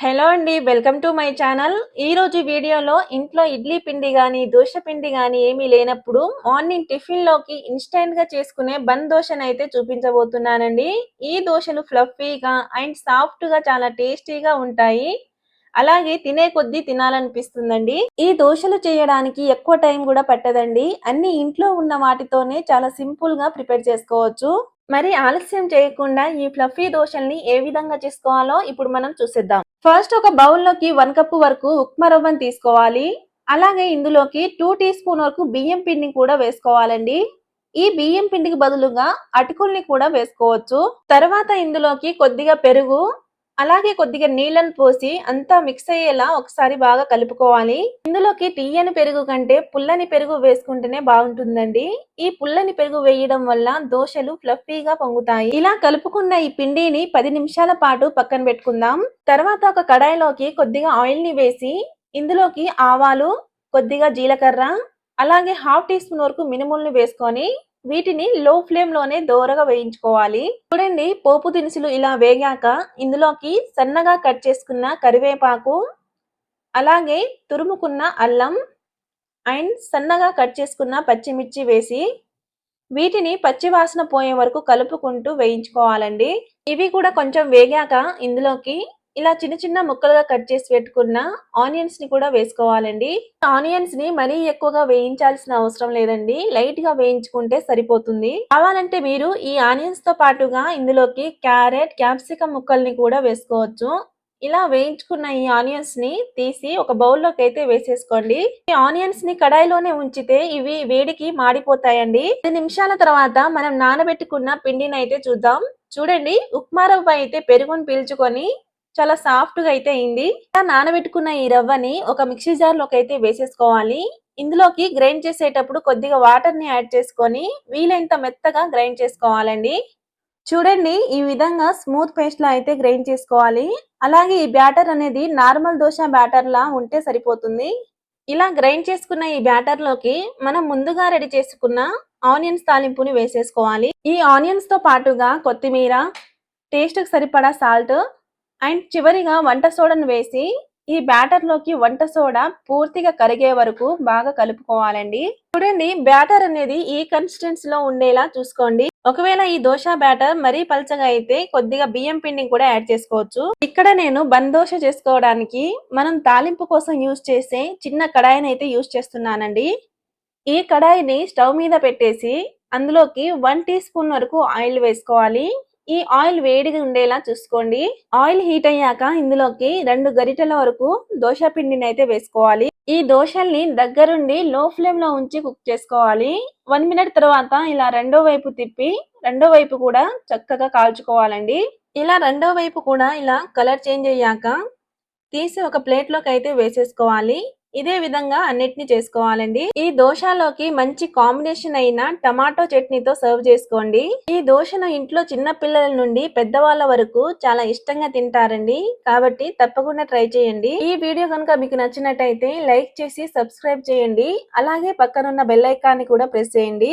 Hello అండి. Welcome to my channel. ఈరోజు వీడియోలో ఇంట్లో ఇడ్లీ పిండి గానీ, దోస పిండి గానీ ఏమీ లేనప్పుడు మార్నింగ్ టిఫిన్‌లోకి ఇన్‌స్టంట్‌గా చేసుకునే బన్ దోసనైతే చూపించబోతున్నానండి. ఈ దోసలు ఫ్లఫీగా అండ్ సాఫ్ట్‌గా చాలా టేస్టీగా ఉంటాయి. అలాగే తినే కొద్దీ తినాలనిపిస్తుందండి. ఈ దోసలు చేయడానికి ఎక్కువ టైం గూడా పట్టదండి. అన్నీ ఇంట్లో ఉన్న వాటితోనే చాలా సింపుల్‌గా ప్రిపేర్ చేసుకోవచ్చు. మరి ఆలస్యం చేయకుండా ఈ ఫ్లఫీ దోసల్ని ఏ విధంగా చేసుకోవాలో ఇప్పుడు మనం చూసేద్దాం. ఫస్ట్ ఒక బౌల్లోకి 1 కప్పు వరకు ఉప్మా రవ్వను తీసుకోవాలి. అలాగే ఇందులోకి 2 టీ స్పూన్ వరకు బియ్యం పిండిని కూడా వేసుకోవాలండి. ఈ బియ్యం పిండికి బదులుగా అటుకుల్ని కూడా వేసుకోవచ్చు. తర్వాత ఇందులోకి కొద్దిగా పెరుగు, అలాగే కొద్దిగా నీళ్ళను పోసి అంతా మిక్స్ అయ్యేలా ఒకసారి బాగా కలుపుకోవాలి. ఇందులోకి తీయని పెరుగు కంటే పుల్లని పెరుగు వేసుకుంటేనే బాగుంటుందండి. ఈ పుల్లని పెరుగు వేయడం వల్ల దోశలు ఫ్లఫీగా పొంగుతాయి. ఇలా కలుపుకున్న ఈ పిండిని 10 నిమిషాల పాటు పక్కన పెట్టుకుందాం. తర్వాత ఒక కడాయిలోకి కొద్దిగా ఆయిల్ ని వేసి ఇందులోకి ఆవాలు, కొద్దిగా జీలకర్ర, అలాగే హాఫ్ టీ స్పూన్ వరకు మినుముల్ని వేసుకొని వీటిని లో ఫ్లేమ్ లోనే దోరగా వేయించుకోవాలి. చూడండి, పోపు దినుసులు ఇలా వేగాక ఇందులోకి సన్నగా కట్ చేసుకున్న కరివేపాకు, అలాగే తురుముకున్న అల్లం అండ్ సన్నగా కట్ చేసుకున్న పచ్చిమిర్చి వేసి వీటిని పచ్చి వాసన పోయే వరకు కలుపుకుంటూ వేయించుకోవాలండి. ఇవి కూడా కొంచెం వేగాక ఇందులోకి ఇలా చిన్న చిన్న ముక్కలుగా కట్ చేసి పెట్టుకున్న ఆనియన్స్ ని కూడా వేసుకోవాలండి. ఆనియన్స్ ని మరీ ఎక్కువగా వేయించాల్సిన అవసరం లేదండి. లైట్ గా వేయించుకుంటే సరిపోతుంది. కావాలంటే మీరు ఈ ఆనియన్స్ తో పాటుగా ఇందులోకి క్యారెట్, క్యాప్సికం ముక్కల్ని కూడా వేసుకోవచ్చు. ఇలా వేయించుకున్న ఈ ఆనియన్స్ ని తీసి ఒక బౌల్లోకి అయితే వేసేసుకోండి. ఈ ఆనియన్స్ ని కడాయిలోనే ఉంచితే ఇవి వేడికి మాడిపోతాయండి. 10 నిమిషాల తర్వాత మనం నానబెట్టుకున్న పిండిని అయితే చూద్దాం. చూడండి, ఉప్మా రవ్వ అయితే పెరుగును పీల్చుకొని చాలా సాఫ్ట్ గా అయితే అయింది. నానబెట్టుకున్న ఈ రవ్వని ఒక మిక్సీ జార్ లోకి అయితే వేసేసుకోవాలి. ఇందులోకి గ్రైండ్ చేసేటప్పుడు కొద్దిగా వాటర్ ని యాడ్ చేసుకొని వీలైనంత మెత్తగా గ్రైండ్ చేసుకోవాలండి. చూడండి, ఈ విధంగా స్మూత్ పేస్ట్ లా అయితే గ్రైండ్ చేసుకోవాలి. అలాగే ఈ బ్యాటర్ అనేది నార్మల్ దోశ బ్యాటర్ లా ఉంటే సరిపోతుంది. ఇలా గ్రైండ్ చేసుకున్న ఈ బ్యాటర్ లోకి మనం ముందుగా రెడీ చేసుకున్న ఆనియన్స్ తాలింపుని వేసేసుకోవాలి. ఈ ఆనియన్స్ తో పాటుగా కొత్తిమీర, టేస్ట్ కి సరిపడా సాల్ట్ అండ్ చివరిగా వంట సోడాను వేసి ఈ బ్యాటర్ లోకి వంట సోడా పూర్తిగా కరిగే వరకు బాగా కలుపుకోవాలండి. చూడండి, బ్యాటర్ అనేది ఈ కన్సిస్టెన్సీ లో ఉండేలా చూసుకోండి. ఒకవేళ ఈ దోశ బ్యాటర్ మరీ పల్చగా అయితే కొద్దిగా బియ్యం పిండిని కూడా యాడ్ చేసుకోవచ్చు. ఇక్కడ నేను బన్ దోశ చేసుకోవడానికి మనం తాలింపు కోసం యూజ్ చేసే చిన్న కడాయిని అయితే యూజ్ చేస్తున్నానండి. ఈ కడాయిని స్టవ్ మీద పెట్టేసి అందులోకి 1 టీ స్పూన్ వరకు ఆయిల్ వేసుకోవాలి. ఈ ఆయిల్ వేడిగా ఉండేలా చూసుకోండి. ఆయిల్ హీట్ అయ్యాక ఇందులోకి 2 గరిటెల వరకు దోశ పిండిని అయితే వేసుకోవాలి. ఈ దోశల్ని దగ్గరుండి లో ఫ్లేమ్ లో ఉంచి కుక్ చేసుకోవాలి. 1 మినిట్ తర్వాత ఇలా రెండో వైపు తిప్పి రెండో వైపు కూడా చక్కగా కాల్చుకోవాలండి. ఇలా రెండో వైపు కూడా ఇలా కలర్ చేంజ్ అయ్యాక తీసి ఒక ప్లేట్ లోకి అయితే వేసేసుకోవాలి. ఇదే విధంగా అన్నిటిని చేసుకోవాలండి. ఈ దోశలోకి మంచి కాంబినేషన్ అయిన టమాటో చట్నీతో సర్వ్ చేసుకోండి. ఈ దోశను ఇంట్లో చిన్న పిల్లల నుండి పెద్దవాళ్ళ వరకు చాలా ఇష్టంగా తింటారండి. కాబట్టి తప్పకుండా ట్రై చేయండి. ఈ వీడియో కనుక మీకు నచ్చినట్టయితే లైక్ చేసి సబ్స్క్రైబ్ చేయండి. అలాగే పక్కనున్న బెల్ ఐకాన్ని కూడా ప్రెస్ చేయండి.